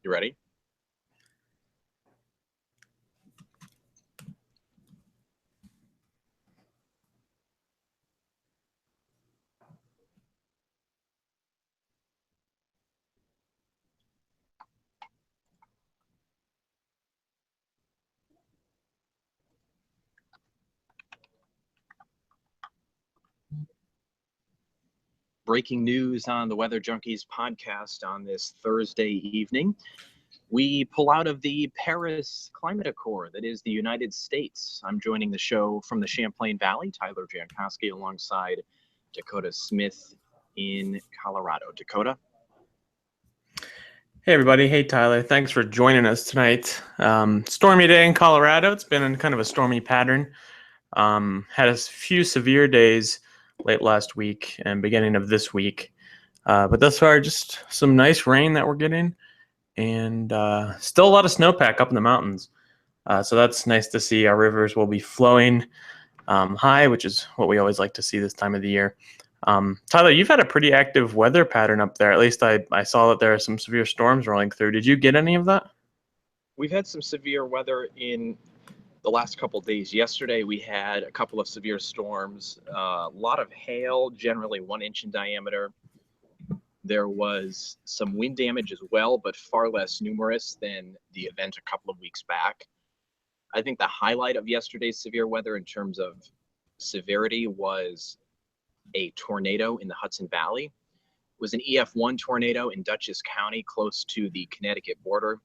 You ready? Breaking news on the Weather Junkies podcast on this Thursday evening. We pull out of the Paris Climate Accord, that is the United States. I'm joining the show from the Champlain Valley, Tyler Jankowski, alongside Dakota Smith in Colorado. Dakota? Hey, everybody. Hey, Tyler. Thanks for joining us tonight. Stormy day in Colorado. It's been kind of a stormy pattern. Had a few severe days late last week and beginning of this week. But thus far, just some nice rain that we're getting, and still a lot of snowpack up in the mountains. So that's nice to see. Our rivers will be flowing high, which is what we always like to see this time of the year. Tyler, you've had a pretty active weather pattern up there. At least I saw that there are some severe storms rolling through. Did you get any of that? We've had some severe weather in the last couple of days. Yesterday, we had a couple of severe storms, a lot of hail, generally 1 inch in diameter. There was some wind damage as well, but far less numerous than the event a couple of weeks back. I think the highlight of yesterday's severe weather in terms of severity was a tornado in the Hudson Valley. It was an EF1 tornado in Dutchess County, close to the Connecticut border.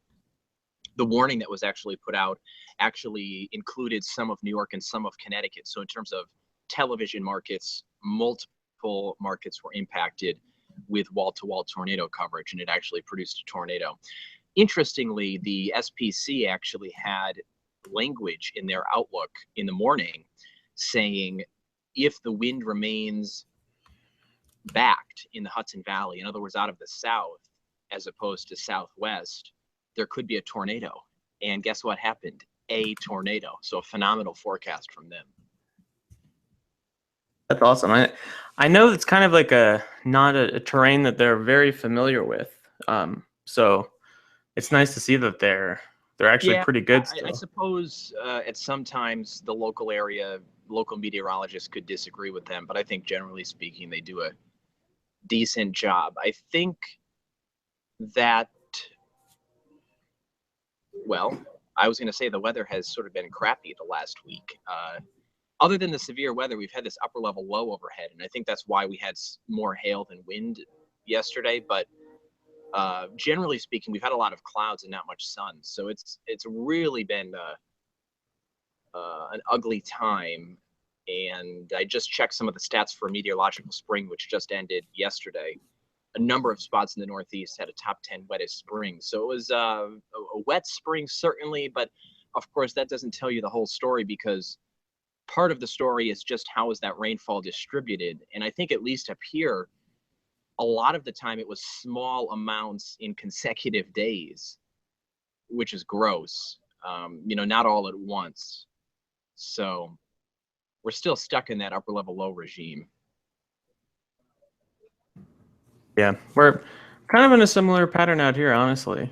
The warning that was actually put out actually included some of New York and some of Connecticut. So in terms of television markets, multiple markets were impacted with wall-to-wall tornado coverage, and it actually produced a tornado. Interestingly, the SPC actually had language in their outlook in the morning saying if the wind remains backed in the Hudson Valley, in other words, out of the south as opposed to southwest, there could be a tornado. And guess what happened? A tornado. So a phenomenal forecast from them. That's awesome. I know it's kind of like not a terrain that they're very familiar with. So it's nice to see that they're actually pretty good still. I suppose at some times the local meteorologists could disagree with them, but I think generally speaking, they do a decent job. I think that, well, I was going to say the weather has sort of been crappy the last week. Other than the severe weather, we've had this upper level low overhead, and I think that's why we had more hail than wind yesterday. But generally speaking, we've had a lot of clouds and not much sun, so it's really been an ugly time. And I just checked some of the stats for meteorological spring, which just ended yesterday. A number of spots in the Northeast had a top 10 wettest spring. So it was a wet spring, certainly, but of course that doesn't tell you the whole story, because part of the story is just how is that rainfall distributed. And I think at least up here, a lot of the time it was small amounts in consecutive days, which is gross, not all at once. So we're still stuck in that upper level low regime. Yeah, we're kind of in a similar pattern out here, honestly.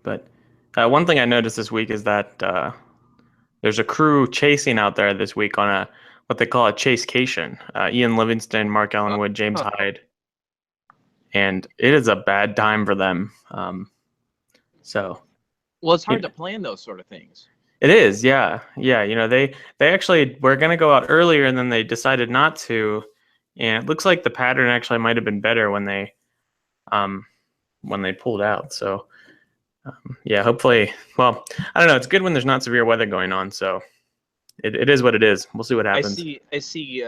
But one thing I noticed this week is that there's a crew chasing out there this week on what they call a chasecation. Ian Livingston, Mark Ellenwood, James Hyde. And it is a bad time for them. Well, it's hard to plan those sort of things. It is, yeah. They actually were going to go out earlier, and then they decided not to. And it looks like the pattern actually might have been better when they pulled out. So, hopefully, well, I don't know. It's good when there's not severe weather going on. So it is what it is. We'll see what happens. I see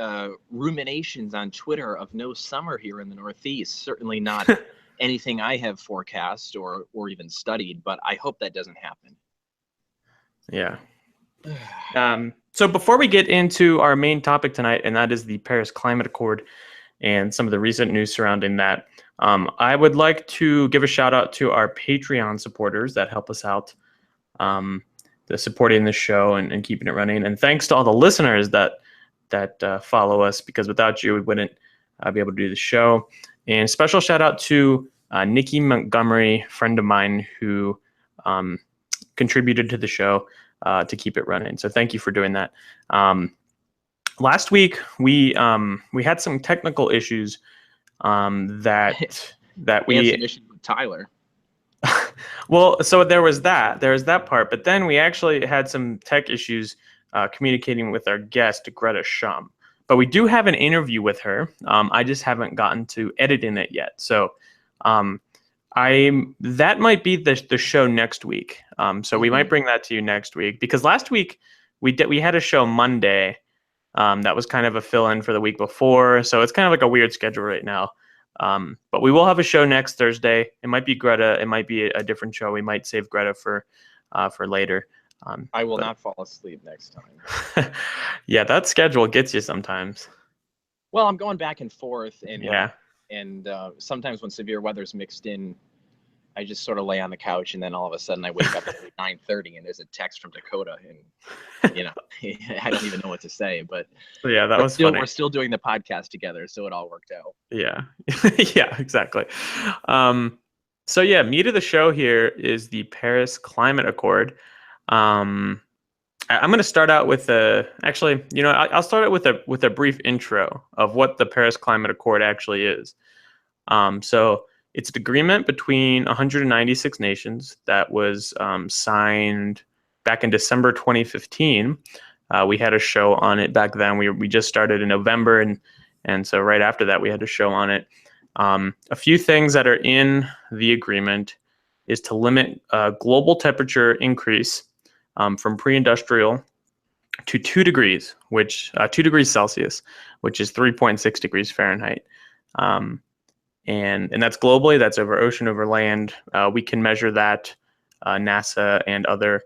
ruminations on Twitter of no summer here in the Northeast. Certainly not anything I have forecast or even studied, but I hope that doesn't happen. Yeah. So before we get into our main topic tonight, and that is the Paris Climate Accord and some of the recent news surrounding that, I would like to give a shout out to our Patreon supporters that help us out, supporting the show and keeping it running. And thanks to all the listeners that follow us, because without you, we wouldn't be able to do the show. And special shout out to Nikki Montgomery, friend of mine who contributed to the show to keep it running. So thank you for doing that. Last week we had some technical issues that we had some issues with Tyler. Well, so there was that part, but then we actually had some tech issues communicating with our guest, Greta Schum. But we do have an interview with her. I just haven't gotten to editing it yet. So that might be the show next week. So we might bring that to you next week, because last week we had a show Monday that was kind of a fill-in for the week before. So it's kind of like a weird schedule right now. But we will have a show next Thursday. It might be Greta. It might be a different show. We might save Greta for later. I will not fall asleep next time. Yeah, that schedule gets you sometimes. Well, I'm going back and forth, and yeah, and sometimes when severe weather's mixed in, I just sort of lay on the couch, and then all of a sudden I wake up at 9:30, and there's a text from Dakota, and I don't even know what to say. But yeah, that was funny. We're still doing the podcast together, so it all worked out. Yeah, yeah, exactly. So yeah, meat of the show here is the Paris Climate Accord. I'm going to start out with I'll start out with a brief intro of what the Paris Climate Accord actually is. So it's an agreement between 196 nations that was signed back in December 2015. We had a show on it back then. We just started in November, and so right after that we had a show on it. A few things that are in the agreement is to limit global temperature increase from pre-industrial to 2 degrees, 2 degrees Celsius, which is 3.6 degrees Fahrenheit. And that's globally. That's over ocean, over land. We can measure that. NASA and other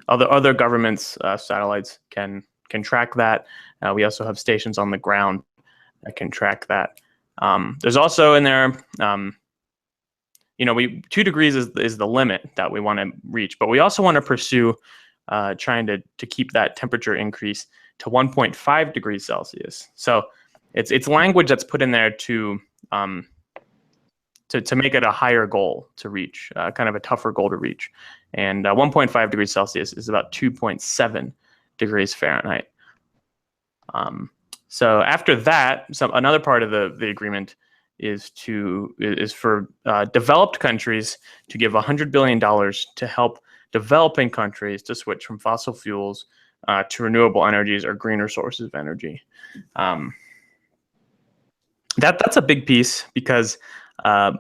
other governments' satellites can track that. We also have stations on the ground that can track that. There's also in there, 2 degrees is the limit that we want to reach, but we also want to pursue trying to keep that temperature increase to 1.5 degrees Celsius. So it's language that's put in there to make it a higher goal to reach, kind of a tougher goal to reach. And 1.5 degrees Celsius is about 2.7 degrees Fahrenheit. So after that, another part of the agreement is for developed countries to give $100 billion to help developing countries to switch from fossil fuels to renewable energies or greener sources of energy. That's a big piece, because all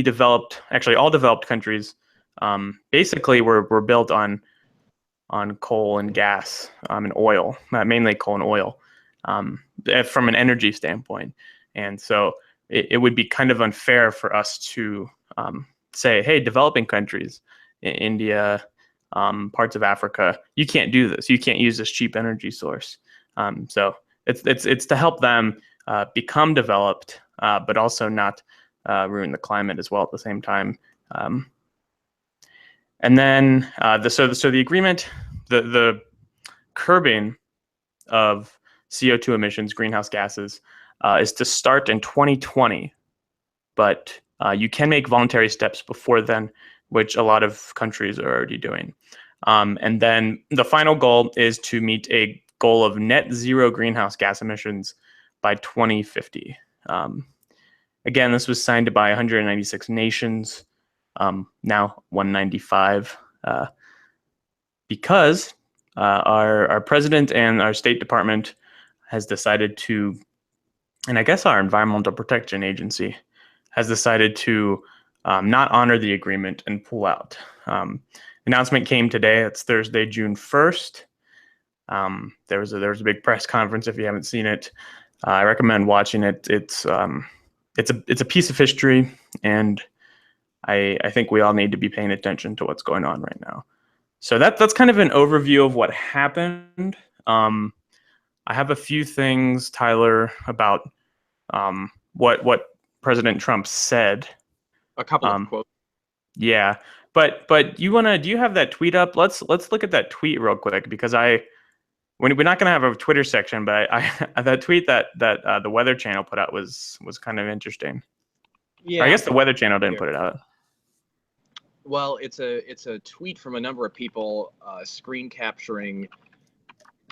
developed countries basically were built on coal and gas and oil, mainly coal and oil, from an energy standpoint. And so it would be kind of unfair for us to say, hey, developing countries, India, parts of Africa, you can't do this. You can't use this cheap energy source. So it's to help them become developed, but also not ruin the climate as well at the same time. And then the agreement, the curbing of CO2 emissions, greenhouse gases, is to start in 2020, but you can make voluntary steps before then, which a lot of countries are already doing. And then the final goal is to meet a goal of net zero greenhouse gas emissions by 2050. Again, this was signed by 196 nations, now 195, because our president and our State Department has decided to, and I guess our Environmental Protection Agency has decided to not honor the agreement and pull out. Announcement came today. It's Thursday, June 1st. There was a big press conference. If you haven't seen it, I recommend watching it. It's a piece of history, and I think we all need to be paying attention to what's going on right now. So that's kind of an overview of what happened. I have a few things, Tyler, about what President Trump said. A couple of quotes. Yeah, but do you have that tweet up? Let's look at that tweet real quick, because we're not going to have a Twitter section, but that tweet that the Weather Channel put out was kind of interesting. Yeah, or I guess the Weather Channel didn't put it out. Well, it's a tweet from a number of people screen capturing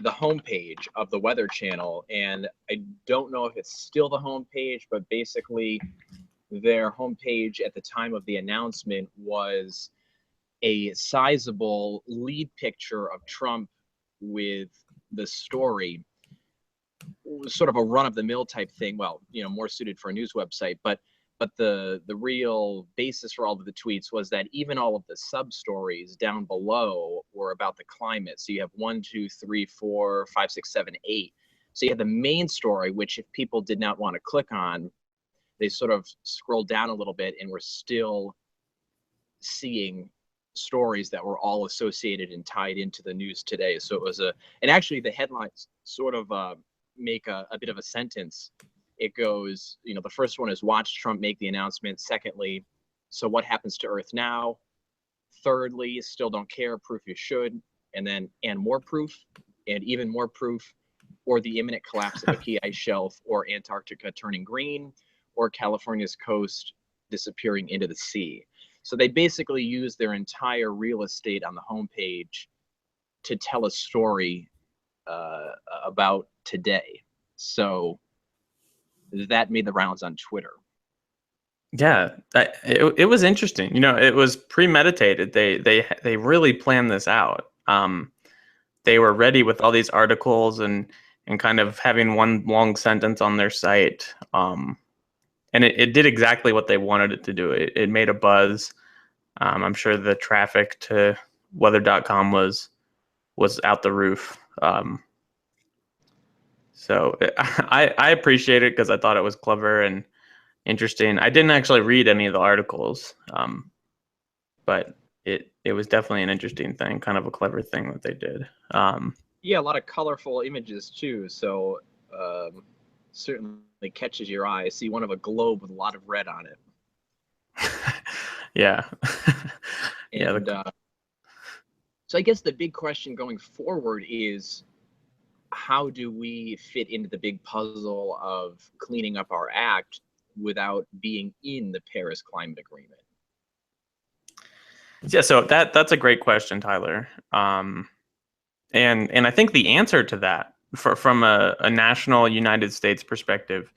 the homepage of the Weather Channel, and I don't know if it's still the homepage, but basically their homepage at the time of the announcement was a sizable lead picture of Trump with the story, sort of a run-of-the-mill type thing. Well, more suited for a news website, but the real basis for all of the tweets was that even all of the sub stories down below were about the climate. So you have 1, 2, 3, 4, 5, 6, 7, 8. So you had the main story, which if people did not want to click on, they sort of scrolled down a little bit and were still seeing stories that were all associated and tied into the news today. So it was and actually the headlines sort of make a bit of a sentence. It goes, the first one is watch Trump make the announcement. Secondly, so what happens to Earth now? Thirdly, still don't care, proof you should. And then, and more proof, and even more proof, or the imminent collapse of a key ice shelf, or Antarctica turning green, or California's coast disappearing into the sea. So they basically use their entire real estate on the homepage to tell a story about today. So that made the rounds on Twitter. Yeah, it was interesting. It was premeditated. They really planned this out. They were ready with all these articles and kind of having one long sentence on their site. And it did exactly what they wanted it to do. It made a buzz. I'm sure the traffic to weather.com was out the roof. So I appreciate it because I thought it was clever and interesting. I didn't actually read any of the articles, but it was definitely an interesting thing, kind of a clever thing that they did. Yeah, a lot of colorful images too. So certainly catches your eye. I see one of a globe with a lot of red on it. Yeah. And so I guess the big question going forward is, how do we fit into the big puzzle of cleaning up our act without being in the Paris Climate Agreement? Yeah, so that's a great question, Tyler. And I think the answer to that, from a national United States perspective,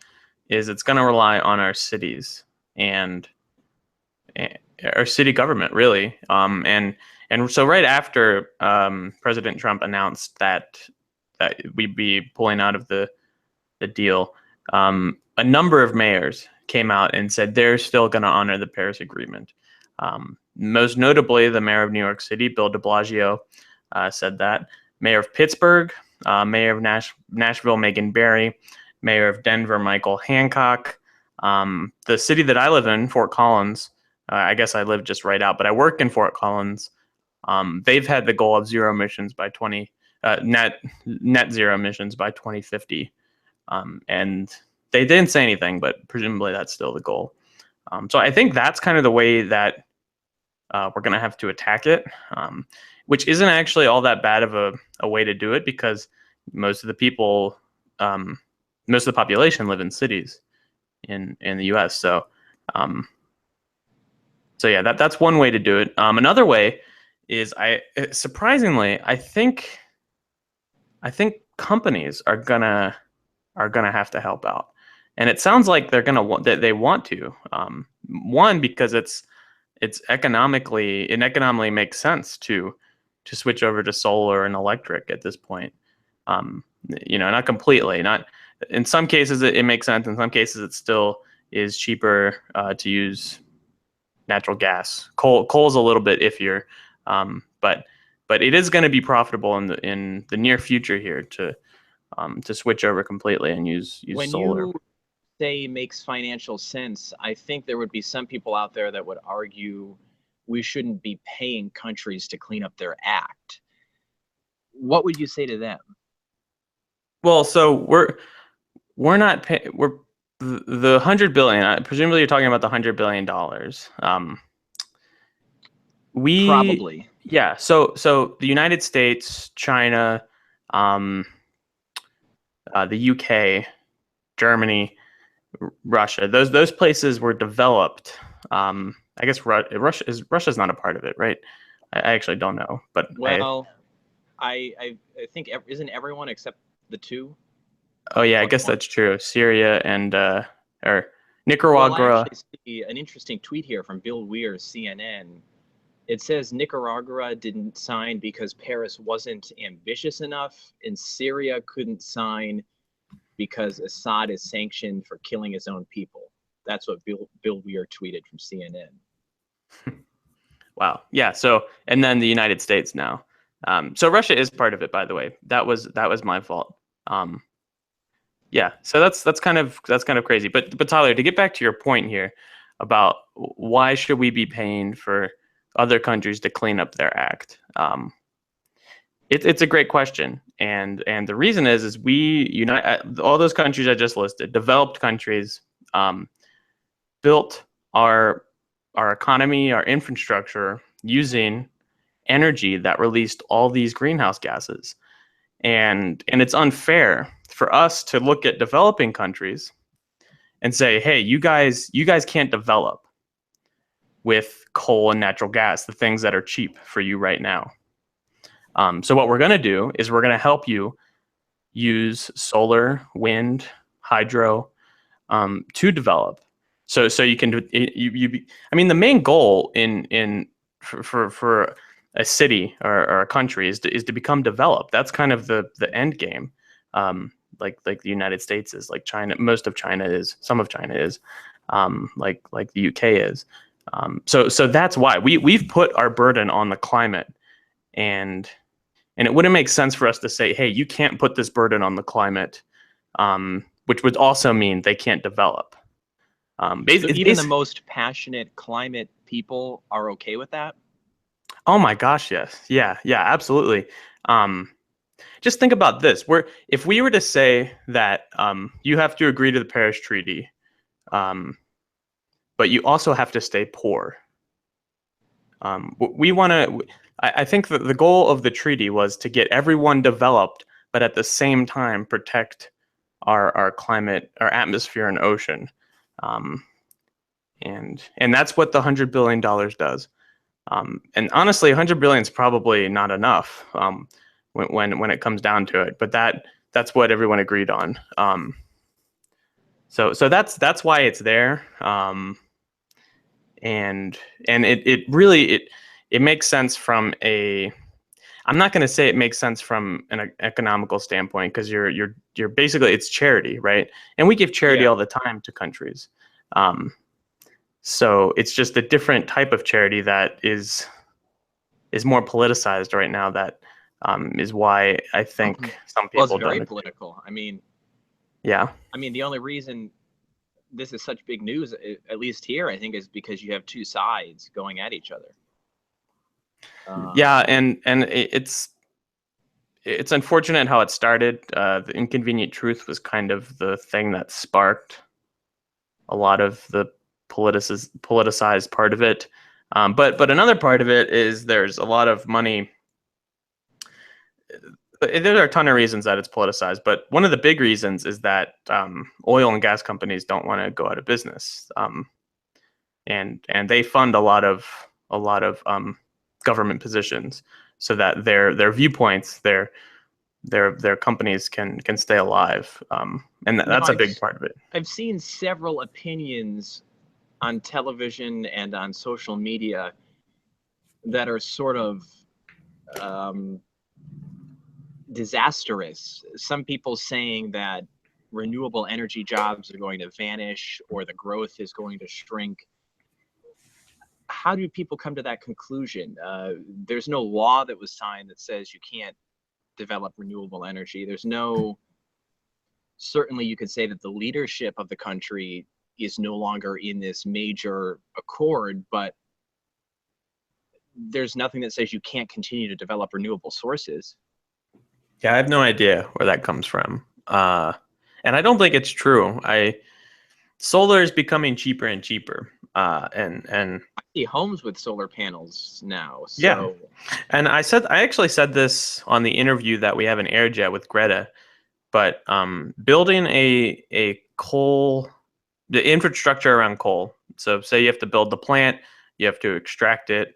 is it's going to rely on our cities and our city government, really. And so right after President Trump announced that we'd be pulling out of the deal, a number of mayors came out and said they're still going to honor the Paris Agreement. Most notably, the mayor of New York City, Bill de Blasio, said that. Mayor of Pittsburgh, mayor of Nashville, Megan Barry, mayor of Denver, Michael Hancock. The city that I live in, Fort Collins, I guess I live just right out, but I work in Fort Collins. They've had the goal of zero emissions by net zero emissions by 2050. And they didn't say anything, but presumably that's still the goal. So I think that's kind of the way that we're going to have to attack it, which isn't actually all that bad of a way to do it, because most of the people, most of the population live in cities in the U.S. So yeah, that's one way to do it. Another way is surprisingly, I think companies are gonna have to help out, and it sounds like they want to. One, because it economically makes sense to switch over to solar and electric at this point. Not completely. Not in some cases it makes sense. In some cases it still is cheaper to use natural gas. Coal's a little bit iffier, but it is going to be profitable in the near future here to switch over completely and use solar. When you say makes financial sense, I think there would be some people out there that would argue we shouldn't be paying countries to clean up their act. What would you say to them? Well, so we're not paying. We're the $100 billion. Presumably, you're talking about the $100 billion. Probably. Yeah. So the United States, China, um, the UK, Germany, Russia. Those places were developed. I guess Russia's not a part of it, right? I actually don't know, but Well, I think isn't everyone except the two? oh yeah, I Or guess one? that's true. Syria and or Well, I Nicaragua. actually see an interesting tweet here from Bill Weir, CNN. It says Nicaragua didn't sign because Paris wasn't ambitious enough, and Syria couldn't sign because Assad is sanctioned for killing his own people. That's what Bill Weir tweeted from CNN. Wow. Yeah. So and then the United States now. So Russia is part of it, by the way. That was my fault. Um, yeah. So that's kind of crazy. But Tyler, to get back to your point here about why should we be paying for other countries to clean up their act? It's a great question, and the reason is we unite all those countries I just listed, developed countries, um, built our economy, our infrastructure using energy that released all these greenhouse gases, and it's unfair for us to look at developing countries and say, hey, you guys can't develop with coal and natural gas, the things that are cheap for you right now. So what we're going to do is we're going to help you use solar, wind, hydro to develop. So you can I mean, the main goal in for a city or a country is to become developed. That's kind of the end game. Like the United States is, like China, most of China is, some of China is, like the UK is. So that's why we've put our burden on the climate, and it wouldn't make sense for us to say, hey, you can't put this burden on the climate, which would also mean they can't develop. So even the most passionate climate people are okay with that? Oh my gosh, yes. Yeah, absolutely. Just think about this. If we were to say that you have to agree to the Paris Treaty, um, but you also have to stay poor. We want to. I think that the goal of the treaty was to get everyone developed, but at the same time protect our climate, our atmosphere, and ocean. Um, and that's what the $100 billion does. And honestly, 100 billion is probably not enough when it comes down to it. But that's what everyone agreed on. So that's why it's there. And it really it makes sense from a. I'm not going to say it makes sense from an economical standpoint, because you're basically, it's charity, right? And we give charity Yeah. all the time to countries. So it's just a different type of charity that is more politicized right now. That is why I think some Well, it's people very don't. political. Yeah. The only reason this is such big news, at least here, I think, is because you have two sides going at each other. Yeah, and it's unfortunate how it started. The inconvenient truth was kind of the thing that sparked a lot of the politicized part of it. But another part of it is there's a lot of money. There are a ton of reasons that it's politicized, but one of the big reasons is that oil and gas companies don't want to go out of business, and they fund a lot of government positions so that their viewpoints, their companies can stay alive, and that's a big part of it. I've seen several opinions on television and on social media that are sort of disastrous. Some people saying that renewable energy jobs are going to vanish or the growth is going to shrink. How do people come to that conclusion? There's no law that was signed that says you can't develop renewable energy. There's no, certainly you could say that the leadership of the country is no longer in this major accord, but there's nothing that says you can't continue to develop renewable sources. Yeah, I have no idea where that comes from, and I don't think it's true. Solar is becoming cheaper and cheaper. And I see homes with solar panels now. yeah, So and I actually said this on the interview that we have in Airjet with Greta, but building a coal, the infrastructure around coal. So say you have to build the plant, you have to extract it,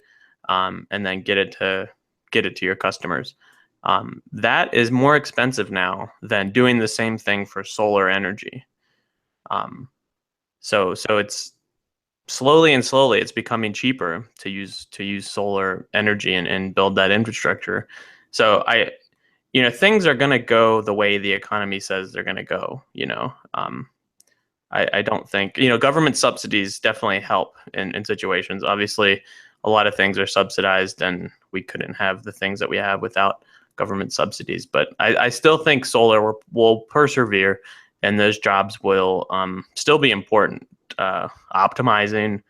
and then get it to your customers. That is more expensive now than doing the same thing for solar energy. So it's slowly it's becoming cheaper to use solar energy and build that infrastructure. So things are going to go the way the economy says they're going to go. I don't think, government subsidies definitely help in situations. Obviously, a lot of things are subsidized, and we couldn't have the things that we have without government subsidies. But I still think solar will persevere, and those jobs will still be important. Optimizing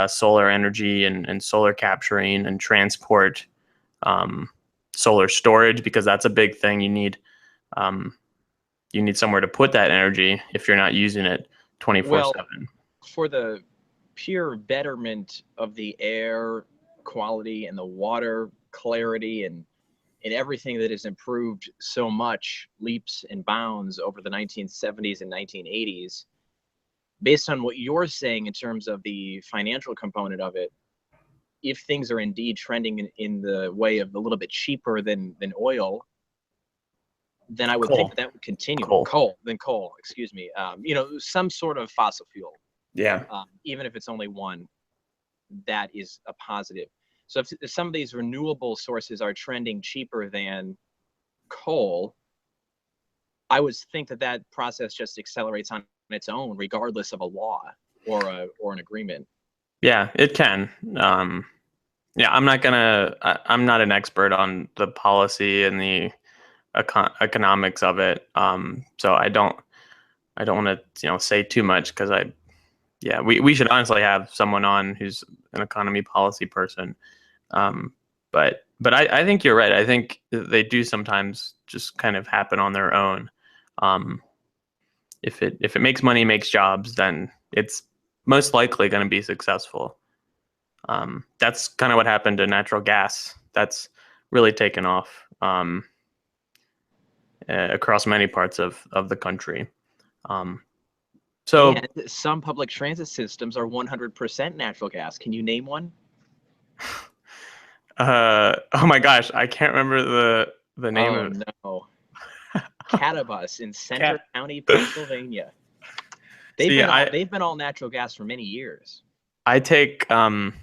solar energy and solar capturing and transport, solar storage, because that's a big thing. You need somewhere to put that energy if you're not using it 24/7. For the pure betterment of the air quality and the water clarity and everything that has improved so much, leaps and bounds over the 1970s and 1980s, based on what you're saying in terms of the financial component of it, if things are indeed trending in the way of a little bit cheaper than oil, then I would think that would continue. Coal, excuse me. Some sort of fossil fuel. Yeah. Even if it's only one, that is a positive. So if some of these renewable sources are trending cheaper than coal, I would think that process just accelerates on its own, regardless of a law or an agreement. Yeah, it can. I'm not an expert on the policy and the economics of it. So I don't want to say too much, because we should honestly have someone on who's an economy policy person. But I think you're right. I think they do sometimes just kind of happen on their own. If it makes money, makes jobs, then it's most likely going to be successful. That's kind of what happened to natural gas. That's really taken off across many parts of the country. So and some public transit systems are 100% natural gas. Can you name one? Oh my gosh, I can't remember the name of it. No. Catabus in Center County, Pennsylvania. They've been all natural gas for many years. I take the,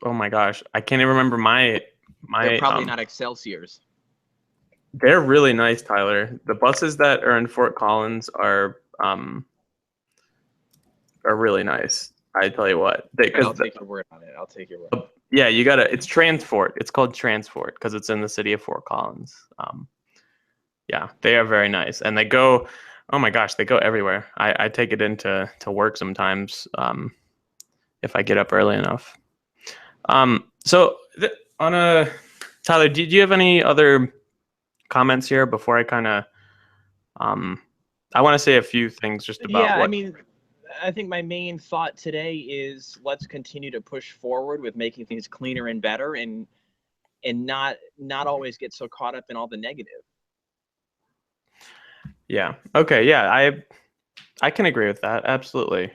oh my gosh, I can't even remember my They're probably not Excelsiors. They're really nice, Tyler. The buses that are in Fort Collins are really nice. I tell you what. I'll take your word on it. I'll take your word. Yeah, you gotta. It's Transport. It's called Transport because it's in the city of Fort Collins. Yeah, they are very nice, and they go. Oh my gosh, they go everywhere. I take it into work sometimes if I get up early enough. So Tyler, do you have any other comments here before I kind of I want to say a few things just about I think my main thought today is let's continue to push forward with making things cleaner and better, and not always get so caught up in all the negative. Yeah. Okay. Yeah. I can agree with that. Absolutely.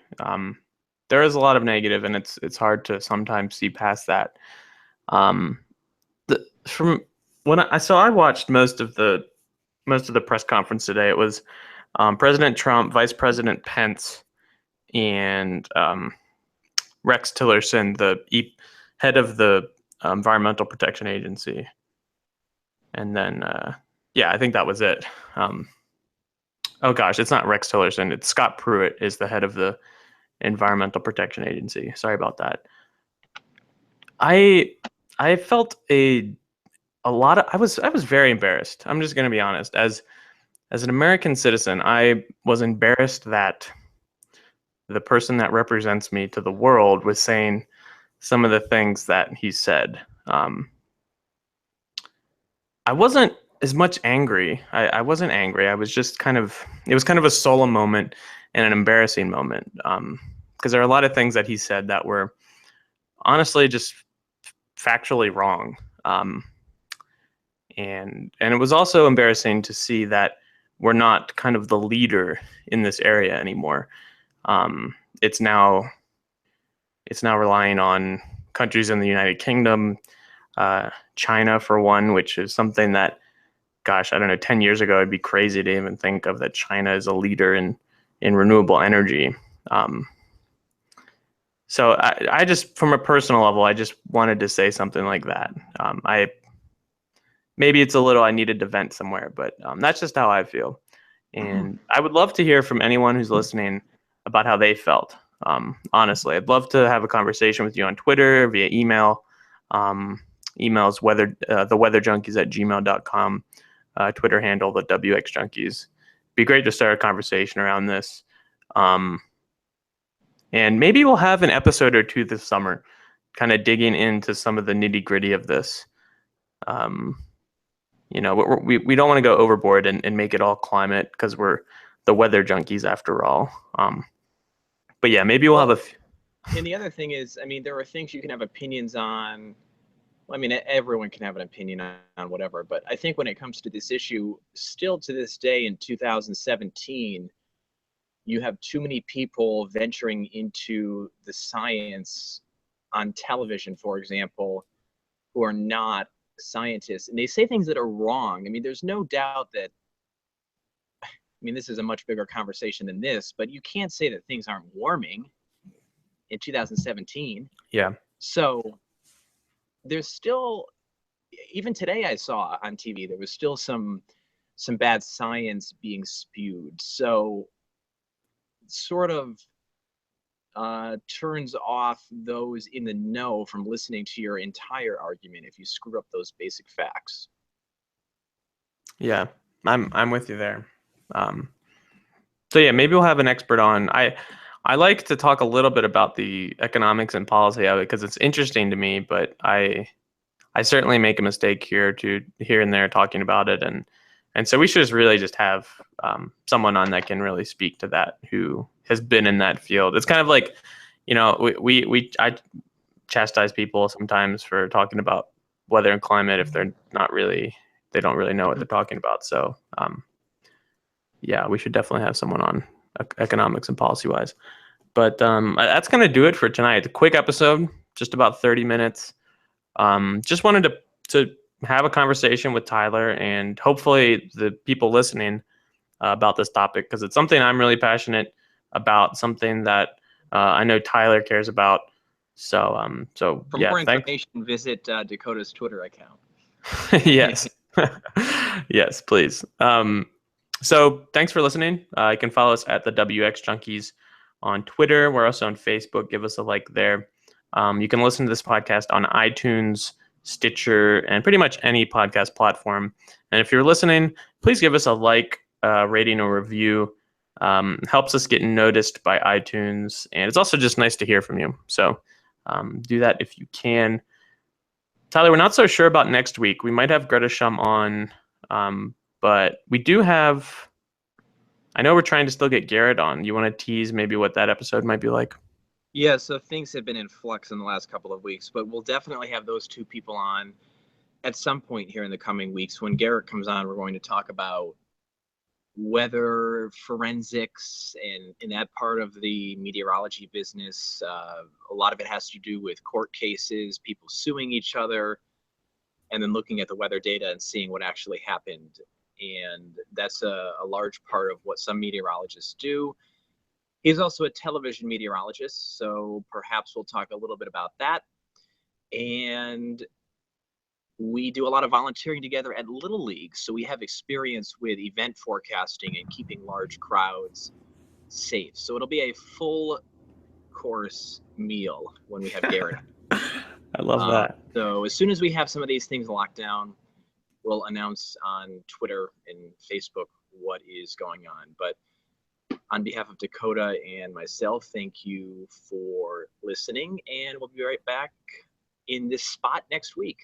There is a lot of negative, and it's hard to sometimes see past that. From when I watched most of the press conference today. It was President Trump, Vice President Pence, and Rex Tillerson, the head of the Environmental Protection Agency. And then, I think that was it. Oh gosh, it's not Rex Tillerson. It's Scott Pruitt is the head of the Environmental Protection Agency. Sorry about that. I felt a lot of, I was very embarrassed. I'm just going to be honest. As an American citizen, I was embarrassed that the person that represents me to the world was saying some of the things that he said. I wasn't as much angry. I wasn't angry. I was just it was kind of a solemn moment and an embarrassing moment. Because there are a lot of things that he said that were honestly just factually wrong. And it was also embarrassing to see that we're not kind of the leader in this area anymore. It's now relying on countries in the United Kingdom, China for one, which is something that, gosh, I don't know, 10 years ago, it'd be crazy to even think of that China is a leader in renewable energy. So I just, from a personal level, I just wanted to say something like that. Maybe it's a little I needed to vent somewhere, but that's just how I feel. And I would love to hear from anyone who's listening about how they felt. Honestly, I'd love to have a conversation with you on Twitter, via email. Emails, theweatherjunkies@gmail.com. Twitter handle, the WX Junkies. Be great to start a conversation around this. And maybe we'll have an episode or two this summer, kind of digging into some of the nitty gritty of this. We don't want to go overboard and make it all climate, because we're the weather junkies after all. But yeah, maybe we'll have and the other thing is, I mean, there are things you can have opinions on. I mean, everyone can have an opinion on whatever, but I think when it comes to this issue, still to this day in 2017, you have too many people venturing into the science on television, for example, who are not scientists, and they say things that are wrong. I mean, there's no doubt that, I mean, this is a much bigger conversation than this, but you can't say that things aren't warming in 2017. Yeah. So there's still, even today I saw on TV, there was still some bad science being spewed. So sort of turns off those in the know from listening to your entire argument if you screw up those basic facts. Yeah, I'm with you there. So yeah, maybe we'll have an expert on. I like to talk a little bit about the economics and policy of it, because it's interesting to me, but I certainly make a mistake here and there talking about it, and so we should really just have someone on that can really speak to that, who has been in that field. It's kind of like, I chastise people sometimes for talking about weather and climate if they don't really know what they're talking about. So yeah, we should definitely have someone on economics and policy wise. But that's going to do it for tonight. A quick episode, just about 30 minutes. Just wanted to have a conversation with Tyler, and hopefully the people listening about this topic, because it's something I'm really passionate about, something that I know Tyler cares about. So For yeah, more information, visit Dakota's Twitter account. Yes. Yes, please. So thanks for listening. You can follow us at the WX Junkies on Twitter. We're also on Facebook. Give us a like there. You can listen to this podcast on iTunes, Stitcher, and pretty much any podcast platform. And if you're listening, please give us a like, rating, or review. Helps us get noticed by iTunes. And it's also just nice to hear from you. So do that if you can. Tyler, we're not so sure about next week. We might have Greta Schum on, but we do have, I know we're trying to still get Garrett on. You want to tease maybe what that episode might be like? Yeah, so things have been in flux in the last couple of weeks, but we'll definitely have those two people on at some point here in the coming weeks. When Garrett comes on, we're going to talk about weather forensics and in that part of the meteorology business. A lot of it has to do with court cases, people suing each other, and then looking at the weather data and seeing what actually happened. And that's a large part of what some meteorologists do. He's also a television meteorologist, so perhaps we'll talk a little bit about that. And we do a lot of volunteering together at Little League, so we have experience with event forecasting and keeping large crowds safe. So it'll be a full course meal when we have Garrett. I love that. So as soon as we have some of these things locked down, we'll announce on Twitter and Facebook what is going on. But on behalf of Dakota and myself, thank you for listening, and we'll be right back in this spot next week.